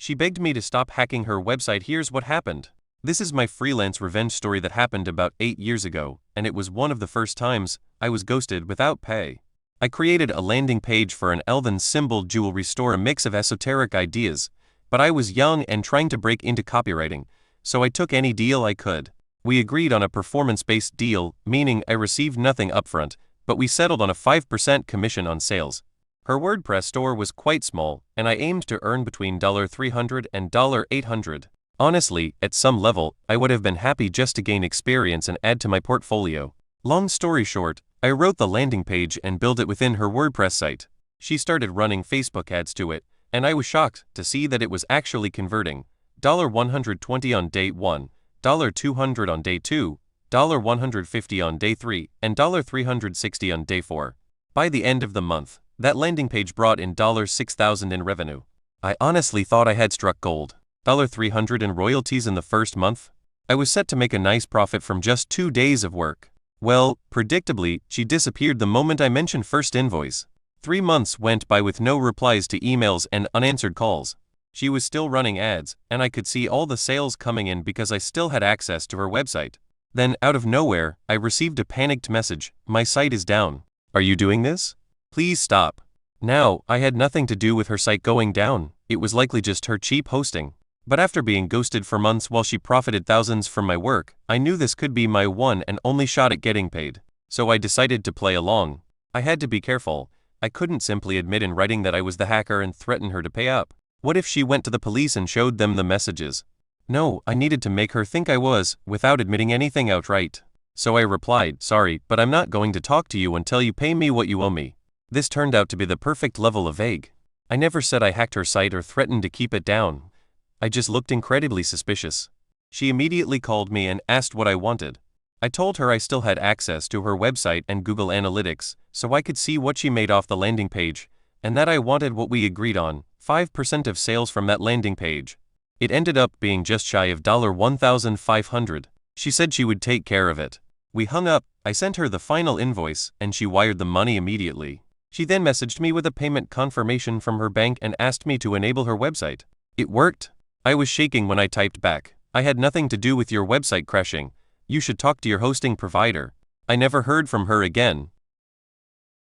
She begged me to stop hacking her website. Here's what happened. This is my freelance revenge story that happened about 8 years ago, and it was one of the first times I was ghosted without pay. I created a landing page for an elven symbol jewelry store, a mix of esoteric ideas, but I was young and trying to break into copywriting, so I took any deal I could. We agreed on a performance-based deal, meaning I received nothing upfront, but we settled on a 5% commission on sales. Her WordPress store was quite small, and I aimed to earn between $300 and $800. Honestly, at some level, I would have been happy just to gain experience and add to my portfolio. Long story short, I wrote the landing page and built it within her WordPress site. She started running Facebook ads to it, and I was shocked to see that it was actually converting. $120 on day 1, $200 on day 2, $150 on day 3, and $360 on day 4. By the end of the month, that landing page brought in $6,000 in revenue. I honestly thought I had struck gold. $300 in royalties in the first month? I was set to make a nice profit from just 2 days of work. Well, predictably, she disappeared the moment I mentioned first invoice. 3 months went by with no replies to emails and unanswered calls. She was still running ads, and I could see all the sales coming in because I still had access to her website. Then, out of nowhere, I received a panicked message: "My site is down. Are you doing this? Please stop." Now, I had nothing to do with her site going down. It was likely just her cheap hosting. But after being ghosted for months while she profited thousands from my work, I knew this could be my one and only shot at getting paid. So I decided to play along. I had to be careful. I couldn't simply admit in writing that I was the hacker and threaten her to pay up. What if she went to the police and showed them the messages? No, I needed to make her think I was, without admitting anything outright. So I replied, "Sorry, but I'm not going to talk to you until you pay me what you owe me." This turned out to be the perfect level of vague. I never said I hacked her site or threatened to keep it down. I just looked incredibly suspicious. She immediately called me and asked what I wanted. I told her I still had access to her website and Google Analytics, so I could see what she made off the landing page, and that I wanted what we agreed on, 5% of sales from that landing page. It ended up being just shy of $1,500. She said she would take care of it. We hung up, I sent her the final invoice, and she wired the money immediately. She then messaged me with a payment confirmation from her bank and asked me to enable her website. It worked. I was shaking when I typed back, "I had nothing to do with your website crashing. You should talk to your hosting provider." I never heard from her again.